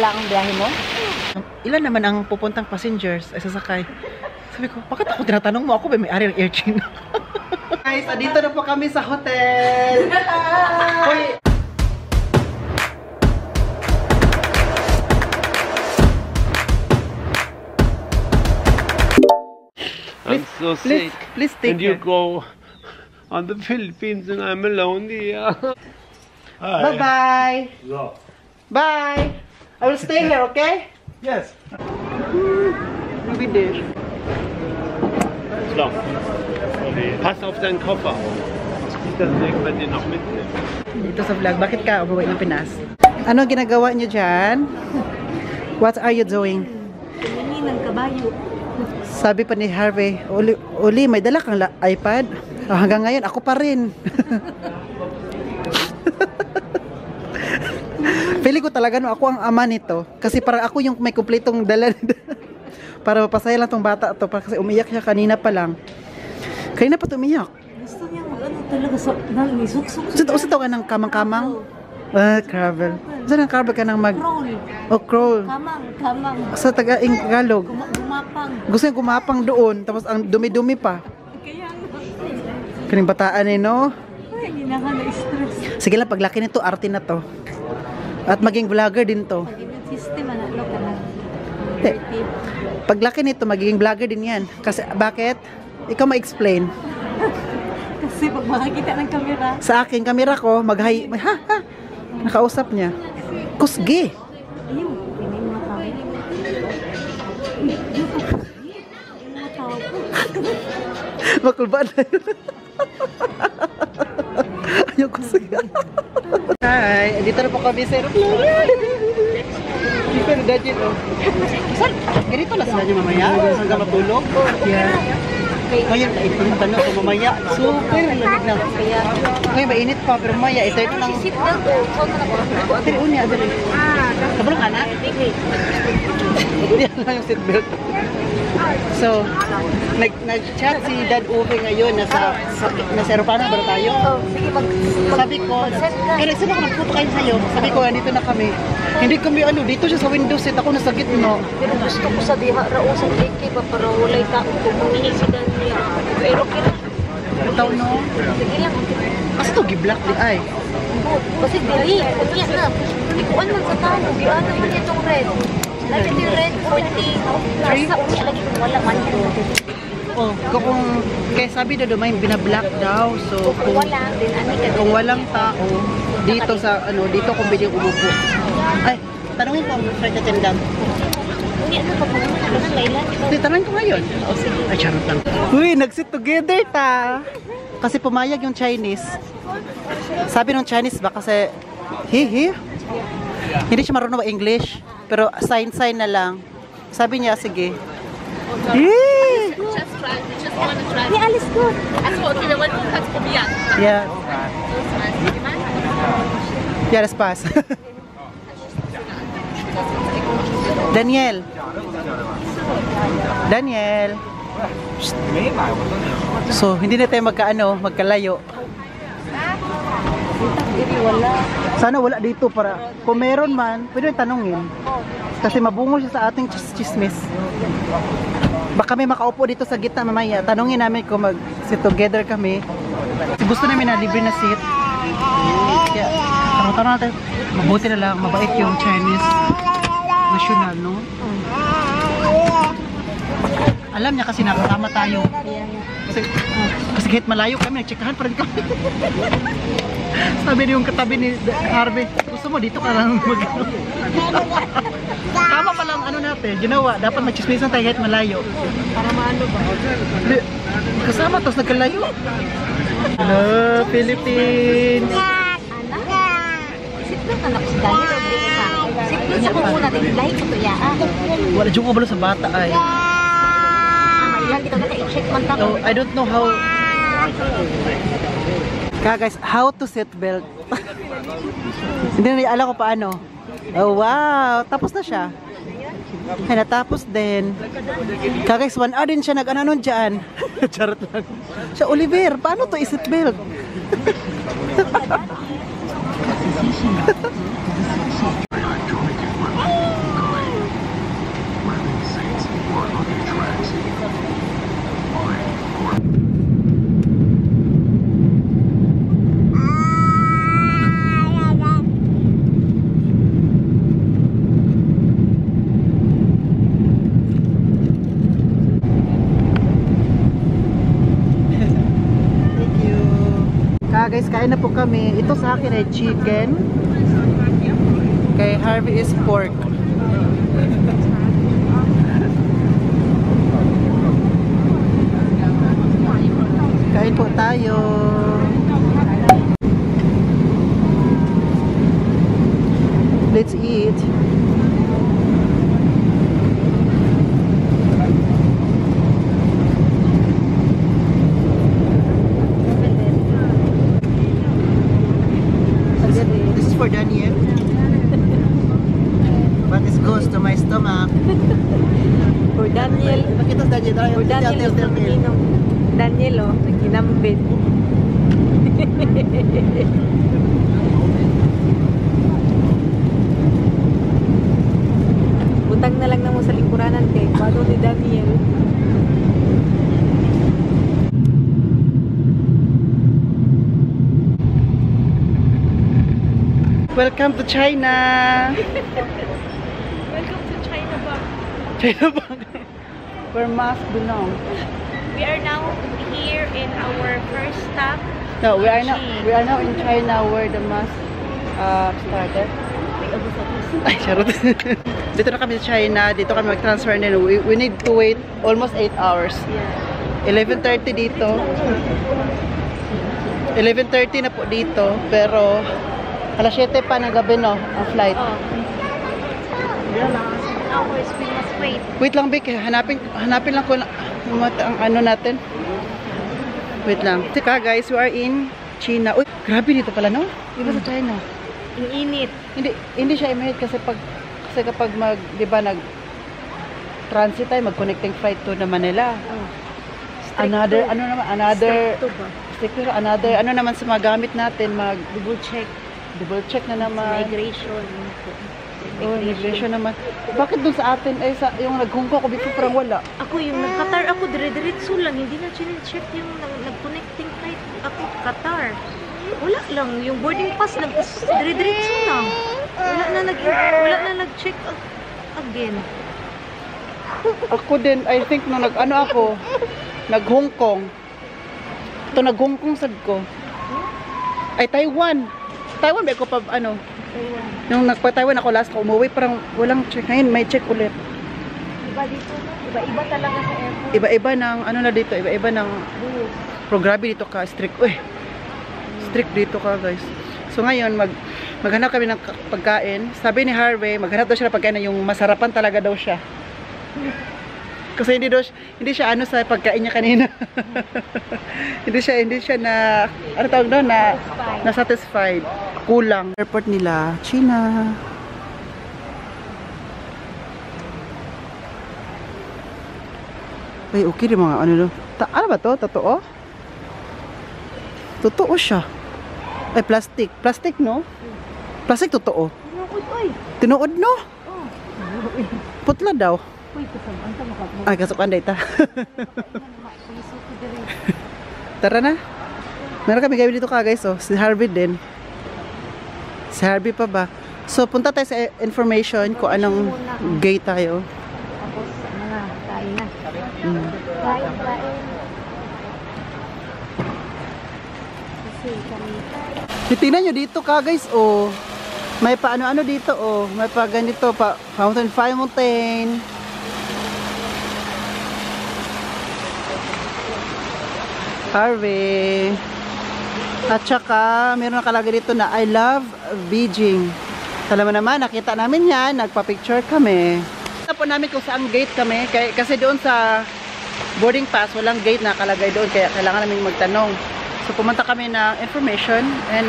lang ang biyahe mo? Ilan naman ang pupuntang passengers ay sasakay? Sabi ko, bakit ako tinatanong mo? Ako ba may-ari ng Air China? Guys, dito na po kami sa hotel. Hoy! I'm so sick. Please take And you care. go on the Philippines and I'm alone here. Bye-bye. Bye. I will stay here, okay? Yes. Maybe there. So. Pass auf deinen Koffer. Nicht, dass irgendwann den noch mitnimmt. Dito sa vlog, bakit ka umuwi ng Pinas? Ano ginagawa niyo dyan? What are you doing? Tingin ng kabayo. Sabi pa ni Harvey, Uli, may dala kang iPad? Oh, hanggang ngayon, ako pa rin. Feeling ko talaga no, ako ang ama nito. Kasi parang ako yung may kumpletong dala. Para mapasaya lang tong bata to. Kasi umiyak siya kanina pa lang. Kanina pa umiyak. Gusto niya mag-ano talaga sa nalisuk-suk. Usa to ka ng kamang-kamang? Cravel. Saan ang cravel ka ng mag... Crawl. Oh, crawl. Kamang. Sa Tagalog. Gumapang. Gusto niya gumapang doon. Tapos ang dumi-dumi pa. Kaya Kaning bataan eh, no? ay, hindi na ka na-stress. Sige lang, paglaki nito, arte na to. At maging vlogger din to. Pag-immune system, ano ka na? Paglaki nito, magiging vlogger din yan. Kasi, bakit? Ikaw ma-explain. Kasi pag makakita ng kamera, Sa akin, kamera ko, mag-hi, ha. Nakausap niya. Kusgi. ayun, hindi mo matawag. Hindi mo matawag po. Makulbaan na yun. Ayaw kusgi. Hi, dito na po kami sa aeroplane. Pero dati ito. Ganito lang sila niyo mamaya? Hanggang matulog? Yeah. Ngayon, ito tanong ko mamaya. Super lamig na. Ngayon, mainit pa. Pero mamaya, ito lang. Pero unya, dali. Kabalong ka na? Hindi lang yung seatbelt. So, nag-chat si Dad Uwe ngayon. Nasa aeroplano ba tayo? Sige, Sabi ko, kaya sino ko nagputo kayo sa'yo? Sabi ko, dito na kami. Hindi kami dito siya sa window seat. Ako nasa gitno. pero gusto ko sa diha rausan kay pa para walay tao kung manginisidan niya. Pero kira. Itaw no? Sige lang. Kasi ito, gi-black di ay. Kasi dili, unya na. Ikuan man sa tao, giana man itong red. Lagi yung red 40. Sa unya lagi kung wala man. Oh, kung kaya sabi daw may binablock daw. So, Kung wala, din ani ka. kung walang tao dito sa dito kung pwedeng umupo. Ay, tanungin ko ang flight attendant. Unya na pag pumunta ka ng Laylan. Hindi, tanungin ko ngayon. Ay, charot lang. Uy, nag-sit together ta. Kasi pumayag yung Chinese. Sabi ng Chinese ba kasi hindi siya marunong ba English, pero sign na lang. Sabi niya, sige. Just try. Just want to try. Di alis ko. Also, okay, wir wollen nur kurz probieren. Yeah. Yeah, das pass. Daniel. Psst. So, hindi na tayo magkalayo. Wala. Sana wala dito para kung meron man, pwede tanungin. Kasi mabungo siya sa ating chismis. Baka may makaupo dito sa gitna mamaya. Tanungin namin kung mag-sit together kami. Kasi gusto namin na libre na seat. Kaya, tanong natin. Mabuti na lang, mabait yung Chinese national, no? Alam niya kasi nakasama tayo. Kasi kahit malayo kami, nagtsikahan pa rin kami. Sabi niyo yung katabi ni Harvey, gusto mo dito ka lang tama pa lang natin, ginawa. Dapat magchismisan tayo kahit malayo. Para maano ba? Kasama, tapos nagkalayo. Hello, Philippines! Isip lang anak sa dahil o di ka. Isip lang sa kung muna din lahi sa tuyaan. Wala dyan ko ba sa bata ay. Mailan dito na i-check man So, I don't know how... Guys, how to seat belt. Hindi na alam ko paano. Oh wow, tapos na siya. Ay, natapos din. Guys, 1 hour din siya nag-ano dyan. Charot lang. Siya, Oliver, paano to i-seat belt? guys, kain na po kami. Ito sa akin ay chicken. Kay Harvey is pork. Kain po tayo. Let's eat. This is for Daniel. But this goes to my stomach. For Daniel. Nakita sa Daniel. For Daniel is Filipino. Daniel, oh, ginambit. Butang na lang na mo sa lingkuranan, te. Paano ni Daniel? Welcome to China. Welcome to China Bank. China Bank. Where masks belong. We are now here in our first stop. No, we are now in China where the mask started. Ay, charot. Dito na kami sa China. Dito kami mag-transfer din. We need to wait almost 8 hours. 11:30 dito. 11:30 na po dito. Pero alas 7 pa ng gabi, no? Ang flight. Hours, we must wait. Wait lang, Vic. Hanapin lang ko ang ano natin. Wait lang. Teka, guys. We are in China. Uy, grabe dito pala, no? Iba sa China. Ang init. Hindi siya imahit kasi kapag di ba transit tayo, mag-connecting flight to na Manila. Another ano naman sa mga gamit natin, double check na naman. Migration. Oh, migration naman. Bakit dun sa atin ay yung nag-Hong Kong ko before parang wala. Ako yung nag-Qatar ako, dire-diretso lang. Hindi na check yung nag-connecting flight ako Qatar. Wala lang. Yung boarding pass lang. Dire-diretso lang. Wala na nag-check again. Ako din, I think nung nag-Hong Kong. Ito nag-Hong Kong sad ko. Ay, Taiwan. Taiwan ba ako pa ano? Nung nagpa-Taiwan ako last ko umuwi, parang walang check. Ngayon may check ulit. Iba dito. Iba-iba talaga sa airport. Iba-iba ng ano na dito, iba-iba ng grabe dito ka, strict. Uy, strict dito ka, guys. So ngayon, maghanap kami ng pagkain. Sabi ni Harvey, maghanap daw siya ng pagkain na yung masarapan talaga daw siya. Kasi hindi siya ano sa pagkain niya kanina. hindi siya na ano tawag doon na satisfied. Kulang. Airport nila, China. Ay, okay rin mga ano no. Ano ba to? Totoo? Totoo siya. Ay, plastic. Plastic, no? Plastic, totoo. Tinuod, no? Putla daw. Ay, kasukan data. Tara na. Meron kami gawin dito ka, guys. Oh. Si Harvey din. Si Harvey pa ba? So, punta tayo sa information kung anong gate tayo. Tapos, kain na. Kain. Kasi kami... Tingnan nyo dito ka, guys. Oh. May pa ano-ano dito. Oh. May pa ganito. Fountain. Harvey. At saka, meron nakalagay dito na I love Beijing. Alam mo naman, nakita namin yan. Nagpa-picture kami. Nakita po namin kung saan gate kami. Kasi doon sa boarding pass, walang gate na nakalagay doon. Kaya kailangan namin magtanong. So, pumunta kami na information and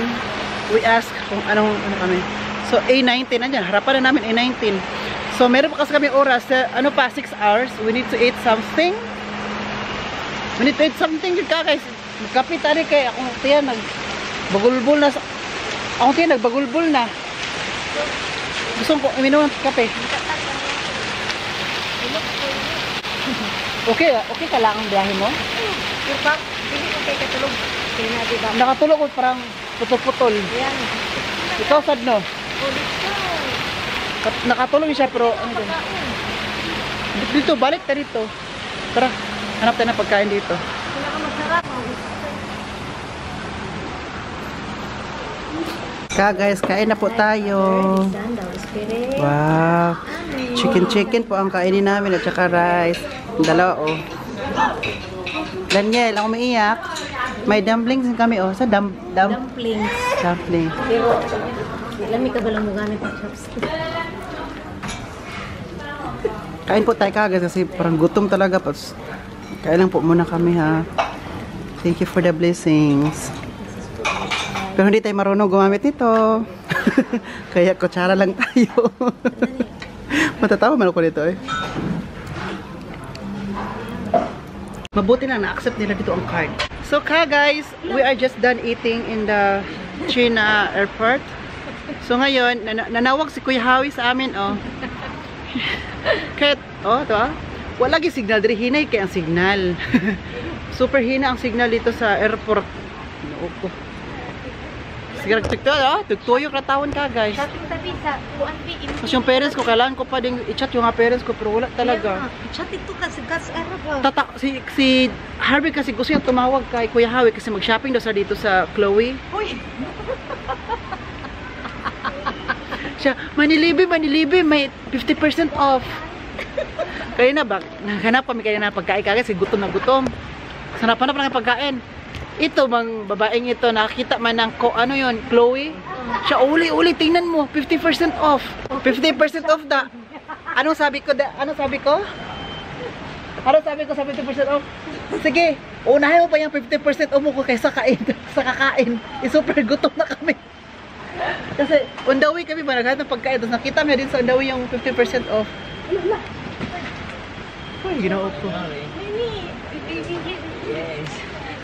we ask kung ano kami. So, A19 na dyan. Harapan na namin A19. So, meron pa kasi kami oras. 6 hours. We need to eat something. We need to eat something yun ka, guys. Magkapit tari kay akong tiyan nagbagulbul na. Akong tiyan nagbagulbul na. Gusto ko uminom ng kape. Okay ka lang ang biyahe mo? Hindi ko kayo katulog. Kaya na, diba? Nakatulog ko parang putol-putol. Yan. Ikaw sad no? Ulit ko. Nakatulog siya pero ano din? Dito, balik ta dito. Tara, hanap tayo ng pagkain dito. Pinakamasarap. Guys, kain na po tayo. Wow. Chicken po ang kainin namin at saka rice. Dalawa oh. Daniel, ako umiiyak. May dumplings din kami oh. Sa Dumplings. dumpling. Pero, lamig ka ba lang mo gamit ang chopstick? Kain po tayo guys kasi parang gutom talaga po. Kain lang po muna kami ha. Thank you for the blessings. Pero hindi tayo marunong gumamit ito. Kaya kutsara lang tayo. Matatawa man ako dito eh. Mabuti na na-accept nila dito ang card. So guys, we are just done eating in the China airport. So ngayon, nanawag si Kuya Howie sa amin oh. Kaya, oh, ito ah. Wala lagi signal diri, hinay kaya ang signal. Super hina ang signal dito sa airport. Opo. Sige, tugtuyo katawan ka guys. Shopping tabi sa UNP. Kasi yung parents ko, kailangan ko pa din i-chat yung mga parents ko, pero wala talaga. Chat ito kasi gas Arab. Si Harvey kasi gusto niya tumawag kay Kuya Howie kasi mag-shopping daw sa dito sa Chloe. Hoy! Siya, manilibi, may 50% off. Kaya na ba, naghanap kami kaya na pagkain kasi gutom na gutom. Sanap-hanap na pagkain. Ito, mang babaeng ito, nakakita man ng, ano yun, Chloe. Siya, uli, tingnan mo, 50% off. 50% off da. Anong sabi ko Anong sabi ko sa 50% off? Sige, unahin mo pa yung 50% off mo ko kaysa sa kakain. Super gutom na kami. Kasi, on the way kami ba, naghanap ng pagkain. Tapos nakita mo din sa on the way yung 50% off. Ay, ginawa ko. Yes.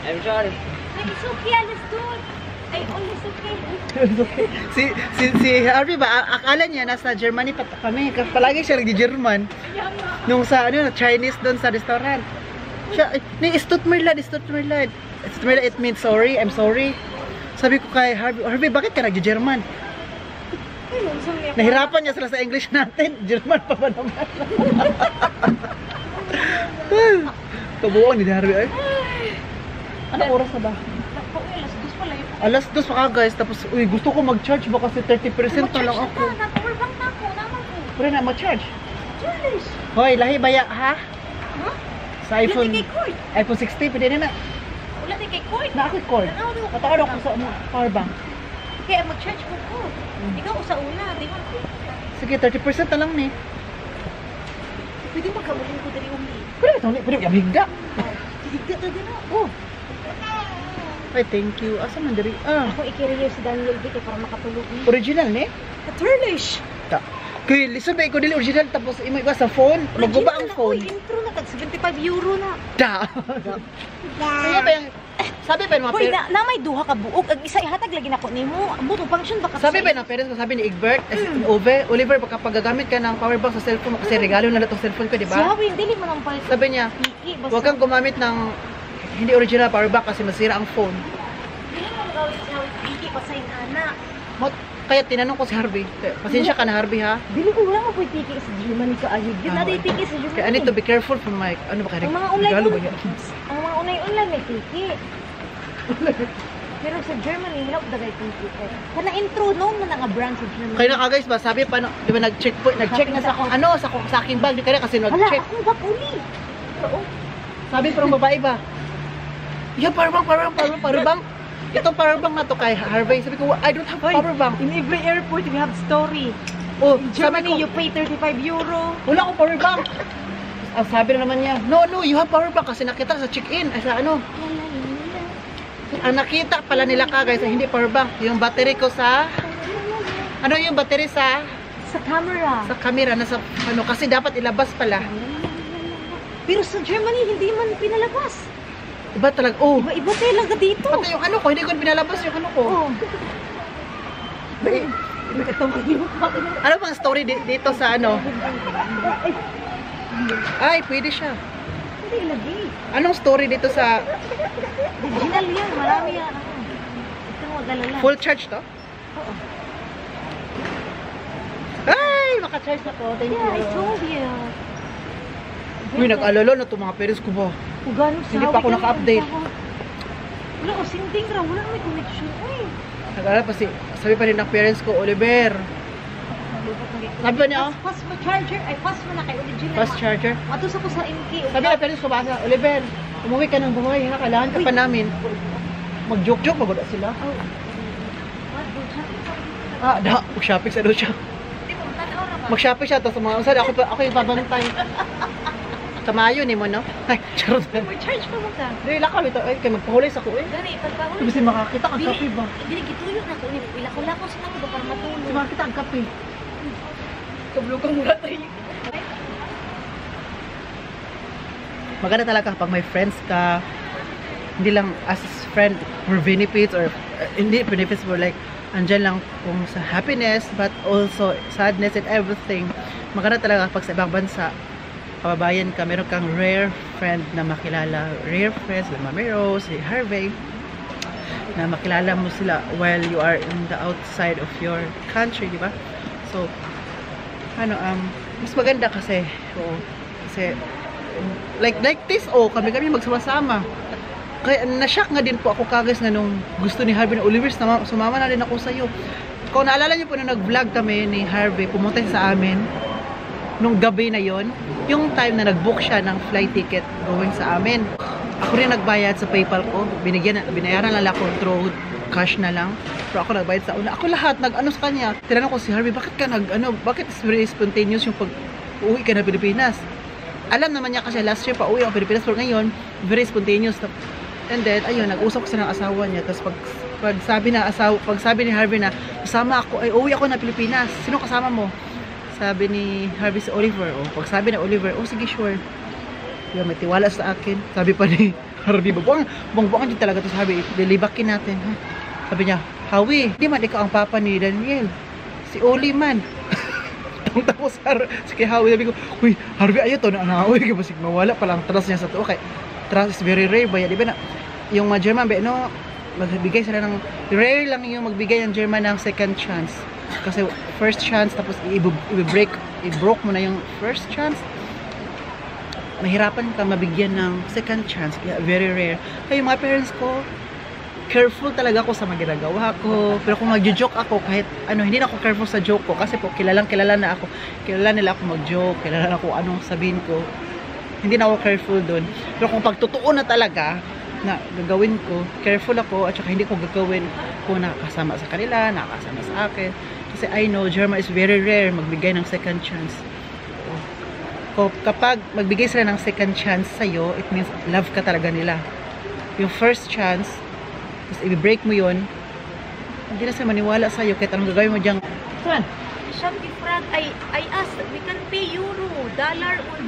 I'm sorry. It's okay, understood. Ay, always okay. Si Harvey ba, akala niya nasa Germany pa kami. Palagi siya nag-German. Nung sa Chinese doon sa restaurant. Siya, Stuttmerlad, it means sorry, I'm sorry. Sabi ko kay Harvey, bakit ka nag-German? Nahirapan niya sila sa English natin. German pa ba naman? Kabuo ni Harvey ay. Anong oras na ba? Alas 2 pa ka guys. Tapos, uy, gusto ko mag-charge ba kasi 30% na lang ako. Nag-overbank na ako, naman ko. Pwede na mag-charge. Charles. Hoy, lahi baya ha? Huh? Sa iPhone Wala kay cord. iPhone 60, pwede na na. Wala kay cord. Na ako cord. Matawad ako sa power bank. Kaya mag-charge mo ko. Ikaw sa una, di ba? Sige, 30% na lang ni. Pwede magkabuhin ko dali umi. Pwede maghiga. Higda to din Oh. ako. Ay, thank you. Asa man diri? Ako i-carrier si Daniel dito para makatulog niya. Original ni? Turlish. Ta. Kaya listen ba ko dili original tapos imo iba sa phone, maguba ang phone. Intro na tag 75 euro na. Da. Kaya ba yung sabi ba ng mga Hoy, parents? na may duha ka buok. Ag isa ihatag lagi nako nimo. Amo to function baka. Sabi ba ng parents ko, sabi ni Egbert, Oliver, baka paggagamit ka ng power bank sa cellphone mo kasi regalo na itong cellphone ko, di Si ba? Hawin, dili mo nang palit. Sabi niya, Piki, basta. huwag kang gumamit ng hindi original power bank kasi masira ang phone. Dili mo gawin si Hawin. Piki, pasayin anak. Kaya tinanong ko si Harvey, pasensya ka na Harvey ha? Dili ko wala mo po piki sa Germany ka ayud. Yun na piki sa Germany. Kaya I need to be careful from my, ano ba kaya? Ang mga online Regalo ba yan? Ang mga online may piki. Pero sa Germany, hilap dagay piki. Kana intro no na nga brand sa Germany. Kaya na guys ba, sabi pa, di ba nag-check na sa akong, sa aking bag, di kaya kasi Wala, nag-check. akong gapuli. Oo. Sabi parang babae ba? Yeah, power bank. Itong power bank na to kay Harvey. Sabi ko, I don't have power bank. In every airport, we have story. Oh, In sabi Germany, ko, you pay 35 euro. wala akong power bank. Ang sabi na naman niya, no, you have power bank kasi nakita sa check-in. Ay sa ano? Ang nakita pala nila ka guys, hindi power bank. Yung battery ko sa, ano yung battery sa Camera. camera, nasa, ano, kasi dapat ilabas pala. Pero sa Germany, hindi man pinalabas. Iba talaga, oh. Iba talaga dito. Pati yung ano ko, hindi ko pinalabas yung ano ko. Oh. Ano bang story dito sa ano? Ay, pwede siya. Hindi lagi. Anong story dito sa Original yan. Marami yan. Ito mo, galala. full charge to? Oo. Ay, maka-charge na ko. Thank Yeah, I you. told you. Uy, nag-alala na itong mga parents ko ba? Ugano sa Hindi pa ako naka-update. Wala, o sinding ra. Wala may connection. Uy. Nag-alala pa sabi pa rin ng parents ko, Oliver. Sabi pa niya, Fast mo charger. Ay, fast mo na kay original. fast charger. Matus ako sa MK. Sabi ng parents ko, basa, Oliver, umuwi ka ng buhay, ha? Kailangan ka pa namin. Mag-joke-joke, magulat sila. Mag-shopping sa doon siya. Mag-shopping siya, tapos mga usad, ako yung babantay. Kamayo ni mo, no? Ay, charot. Charge pa mo ka. Dili lakal ito, ay, kay magpahulis ako eh. Gani, pagpahuli. Kasi makakita ang kape ba? Dili, gituyo na ko. Ilako-lako sila ko ba para matulog. Kasi makakita ang kape. Kablugang mula tayo. Maganda talaga kapag may friends ka, hindi lang as friend for benefits or hindi benefits for like andyan lang kung sa happiness but also sadness and everything. Maganda talaga kapag sa ibang bansa kababayan ka, meron kang rare friend na makilala, rare friends like Mami Rose, si Harvey, na makilala mo sila while you are in the outside of your country, di ba? So, mas maganda kasi, kasi like this, kami magsama-sama. Kaya na-shock nga din po ako kagis na nung gusto ni Harvey na Oliver, sumama na rin ako sa iyo. Kung naalala niyo po nung nag-vlog kami ni Harvey, pumunta sa amin nung gabi na yon, yung time na nag-book siya ng flight ticket going sa amin. Ako rin nagbayad sa PayPal ko, binayaran lang ako through cash na lang. Pero ako nagbayad sa una. Ako lahat nag-ano sa kanya. Tinanong ko si Harvey, bakit ka bakit is very spontaneous yung pag-uwi ka na Pilipinas? Alam naman niya kasi last year pa uwi ako Pilipinas, pero ngayon very spontaneous. And then ayun, nag-usap ko sa ng asawa niya. Tapos pag sabi ni Harvey na kasama ako, ay uwi ako na Pilipinas. Sino kasama mo? Sabi ni Harvey si Oliver. Pag sabi ni Oliver, sige sure. Yung may tiwala sa akin. Sabi pa ni Harvey, buang din talaga to. Sabi, lilibakin natin. Ha? Sabi niya, Hawi, di man ikaw ang papa ni Daniel. Si Oli man. Tapos si kay Hawi, sabi ko, uy, Harvey, ayaw to na anawi. Kasi mawala palang trust niya sa to. Okay, trust is very rare ba? Di ba na, yung mga German, no, magbigay sila ng, rare lang yung magbigay ng German ng second chance. Kasi first chance, tapos i-broke mo na yung first chance, mahirapan ka mabigyan ng second chance. Yeah, very rare. Kaya yung mga parents ko, careful talaga ako sa mga ginagawa ko. Pero kung mag-joke ako, kahit hindi na ako careful sa joke ko. Kasi po, kilala na ako. Kilala nila ako mag-joke. Kilala na ako anong sabihin ko. Hindi na ako careful dun. Pero kung pagtotoo na talaga, na gagawin ko, careful ako. At saka hindi ko gagawin kung nakakasama sa kanila, nakakasama sa akin. Kasi I know, German is very rare magbigay ng second chance. Kapag magbigay sila ng second chance sa'yo, it means love ka talaga nila. Yung first chance, tapos i-break mo yun, hindi na sila maniwala sa'yo kahit anong gagawin mo dyan. Saan? Shopee Frag, I asked, we can pay euro, dollar, or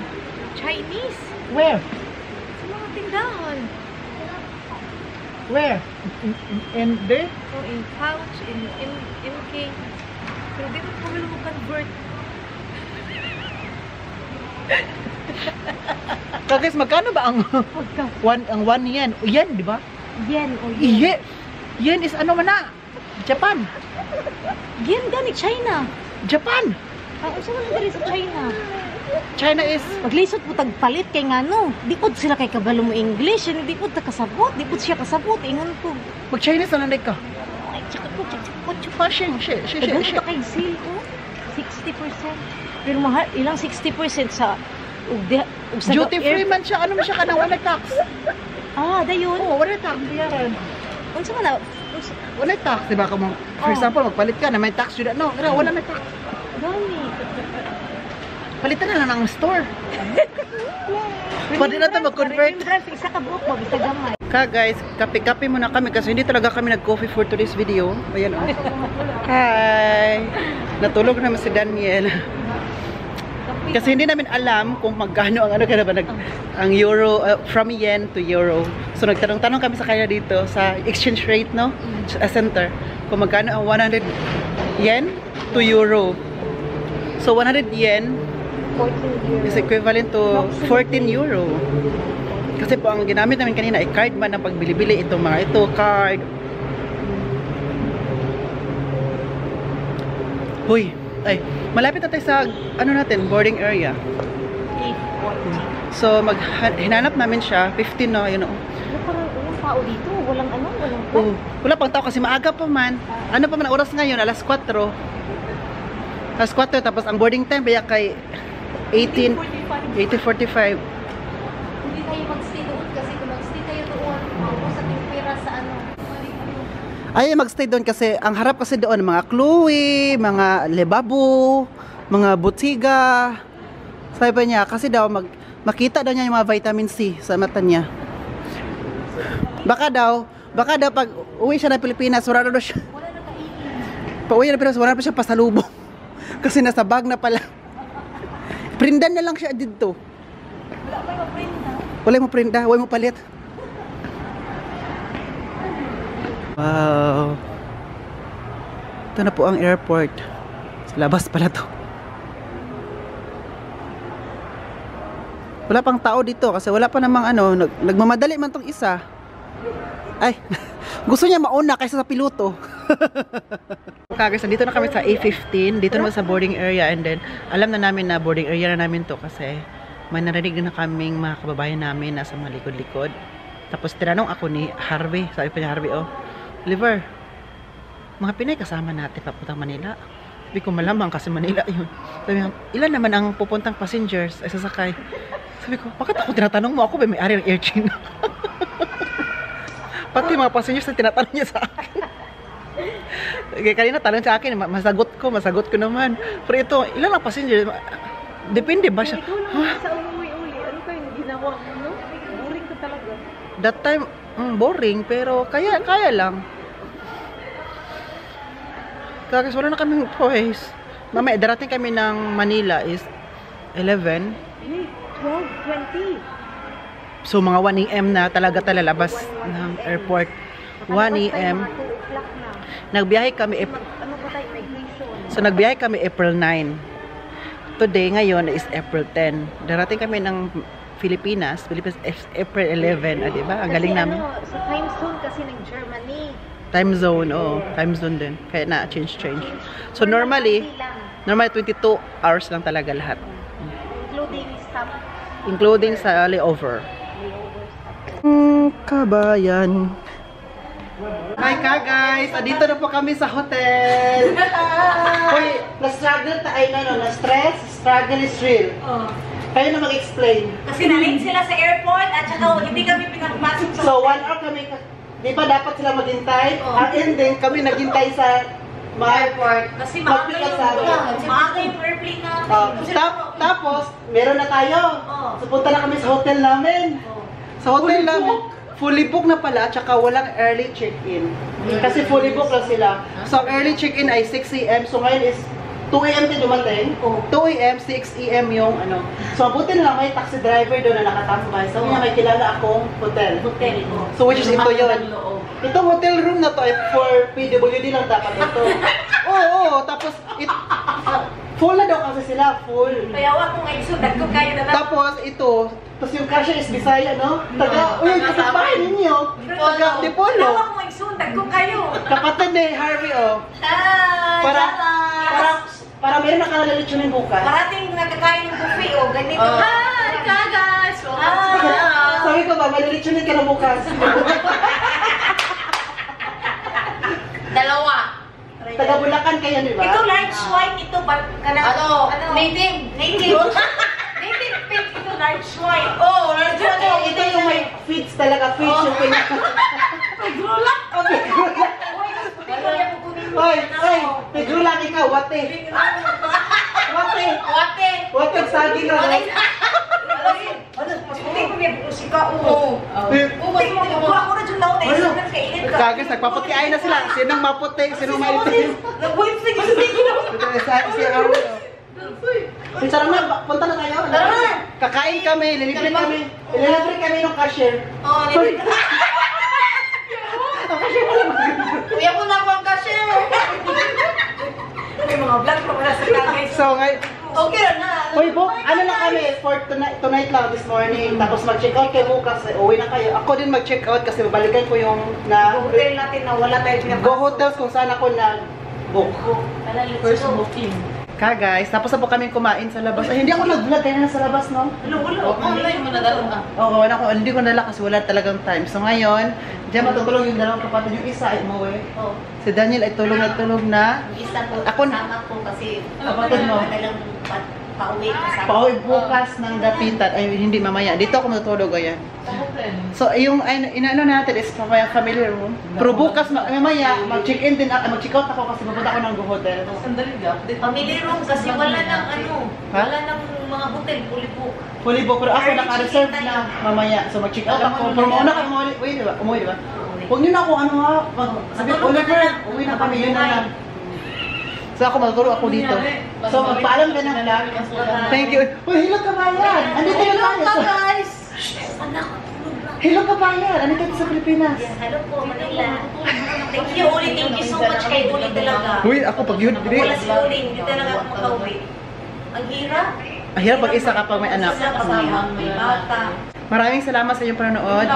Chinese. Where? Sa mga tindahan. Where? In there? So, in pouch, in MK. Pero di mo convert. Guys, magkano ba ang 1 yen? Yen, di ba? Yen o yen. Yen is ano man na? Japan. Yen gani, China. Japan. Ang isa man diri sa China. China is Maglisod po tagpalit kay ngano. Di pod sila kay kabalo mo English, di pod ta kasabot, di pod siya kasabot ingon ko. mag-Chinese na lang ka. Ay, tsaka po. Pashing, shit. Tagal pa kay sale ko. 60%. Pero mahal, ilang 60% sa sa Duty free man siya. Ano man siya ka na wala tax? Dayon. Oo, wala tax. Bayaran. Unsa man na? Wala tax. Diba ka mo, for example, magpalit ka na may tax yun. No, wala may tax. Gani. Palitan na lang ng store. Pwede na ito mag-convert. Isa ka buhok mo, bisa gamay. Guys, kape-kape muna kami kasi hindi talaga kami nag-coffee for today's video. Ayan o. Hi! Natulog naman si Daniel. Kasi hindi namin alam kung magkano ang ang euro, from yen to euro. So nagtanong-tanong kami sa kanya dito sa exchange rate, no? Center. Kung magkano ang 100 yen to euro. So 100 yen is equivalent to 14 euro. Kasi po ang ginamit namin kanina ay card man ang pagbili-bili. Ito mga ito, card. Huy, ay, malapit na tayo sa, natin, boarding area. So, hinanap namin siya, 15 na, yun o. Parang walang tao dito, walang Oh, wala pang tao kasi maaga pa man. Ano pa man ang oras ngayon? Alas 4. Alas 4 tapos ang boarding time kaya kay 18:45. Hindi tayo mag-stay doon kasi kung mag-stay tayo doon, maubos yung pera sa ano. Ay, mag-stay doon kasi ang harap kasi doon mga Chloe, mga Lebabu, mga Botiga. Sabi pa niya kasi daw makita daw niya yung mga vitamin C sa mata niya. Baka daw pag uwi siya ng Pilipinas, wala na siya. Pag uwi na Pilipinas, wala na siya pasalubong. Kasi nasa bag na pala. Prindan na lang siya dito. Wala mo prinda, wala mo palit. Wow. Ito na po ang airport. Sa labas pala to. Wala pang tao dito kasi wala pa namang ano, nagmamadali man tong isa. Ay, gusto niya mauna kaysa sa piloto. Okay, so dito na kami sa A15, dito naman sa boarding area, and then alam na namin na boarding area na namin to kasi may narinig na kaming mga kababayan namin nasa malikod-likod. Tapos tinanong ako ni Harvey, sabi pa niya Harvey, oh, Oliver, mga Pinay kasama natin papuntang Manila. Sabi ko malamang kasi Manila yun. Sabi niya, ilan naman ang pupuntang passengers ay sasakay? Sabi ko, bakit ako tinatanong mo? Ako ba may-ari ng Air China? Pati mga passengers na tinatanong niya sa akin. Okay, kanina tanong sa akin, masagot ko naman. Pero ito, ilan ang passengers? Depende ba siya? Sa umuwi-uli, ano kayo ginawa mo, no? Boring ka talaga. That time, boring, pero kaya lang. Kasi wala na kaming choice. Mamaya, darating kami ng Manila is 11. 12:20. So, mga 1 AM na talaga lalabas ng airport. 1 AM. Nagbiyahe kami, Ano ba tayo, migration? so nagbiyahe kami April 9. Today, ngayon is April 10. Darating kami ng Pilipinas April 11. Ah, diba? Ang galing namin. Ano, sa time zone kasi ng Germany. Time zone, oo. Time zone din. Kaya na, change. So, normally 22 hours lang talaga lahat. Including stop. Including sa layover. Kabayan. Hi ka guys! Dito na po kami sa hotel. Hoy, na-struggle na-stress, struggle is real. Kayo na mag-explain. Kasi na-late sila sa airport at saka hindi kami pinagpasok sa So, 1 hour kami, di ba dapat sila maghintay? And then, kami naghintay sa airport. Kasi maaga yung airplane namin. Tapos, meron na tayo. So, punta na kami sa hotel namin. Sa hotel namin, fully book na pala, tsaka walang early check-in. Kasi fully book lang sila. So, ang early check-in ay 6 AM. So, ngayon is 2 AM din dumating. 2 AM, 6 AM yung ano. So, mabuti na lang may taxi driver doon na nakatambay. So, may kilala akong hotel. So, which is ito yun. Itong hotel room na to ay for PWD lang dapat ito. Oo, tapos full na daw kasi sila, full. Kaya wag kong exudat ko kayo na lang. Tapos ito, tapos yung cashier is Bisaya, no? Uy, kapatid ninyo. Taga Dipolo. Wag kong exudat ko kayo. Kapatid ni Harvey, oh. Para meron na kalalalitsunin bukas. Parating nakakain ng buffet, oh. Ganito. Hi, kagas! Sabi ko ba, may lalitsunin ka na bukas. Dalawa. Taga Bulacan kayo, di ba? Ito large white, ito native. Native pink, ito large white. Oh, large white. Ito yung may feeds talaga, feeds yung pinaka. Grulak. Okay, grulak. Hoy, grulak ikaw, wate. Wate, saging na. Kagas, nagpaputiay na sila. Sinong maputi, sinong maitim. Si Arlo. Sarang na, punta na tayo. Kakain kami, lilibre kami ng cashier. Kuya ko na ako ang cashier. May mga vlog pa pala sa kagay. So, ngayon, Okay na. hoy, book, ano na kami, for tonight lang, this morning. Tapos mag-check out kayo bukas, uwi na kayo. Ako din mag-check out kasi babalikan ko yung Hotel natin na wala tayo pinapasok. Go Hotels kung saan ako nag-book. First booking. Ka guys, tapos na po kami kumain sa labas. Ay, hindi ako nag-vlog kaya na sa labas, no? Wala. Online mo na dalo ka. Oo, hindi ko nala kasi wala talagang time. So ngayon, Diyan matutulog yung dalawang kapatid. Yung isa ay umuwi. Oh, Si Daniel ay tulog na. yung isa po, Ako na. kasama po kasi Kapatid mo. madalang pauwi kasama. Pauwi bukas ng dapitan. Ay, hindi mamaya. Dito ako matutulog. Ayan. So, yung inaano natin is mamaya family room. Pero bukas, mamaya, mag-check-in din ako. Mag-check-out ako kasi mapunta ako ng hotel. Family room kasi wala nang Ha? wala nang mga hotel, fully book. Fully book. Pero ako naka-reserve na mamaya. So, mag-check-out ako. Pero mauna ka umuwi, di ba? Umuwi, di ba? Huwag nyo na ako, ano ha? Sabi, Oliver, uwi na kami. Yun na lang. So, ako magturo ako dito. So, magpaalam ka na lang. Thank you. Uy, hello kabayan! Andito yung tayo. guys! Anak, Hello kabayan! Andito tayo sa Pilipinas. hello po, Manila. Thank you, Uli. Thank you so much kay Uli talaga. Uy, ako pag yun, Wala si Uli, hindi talaga ako makauwi. Ang hirap. Ang hirap pag isa kapag may anak. Isa kasama, may bata. Maraming salamat sa inyong panonood.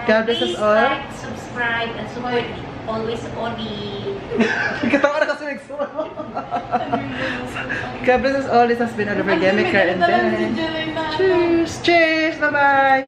God bless us Please all. like, subscribe, and support always Uli. Katawa na kasi nagsuwa. God bless us all. This has been Oliver Demiker and then. Cheers! Cheers! Bye-bye!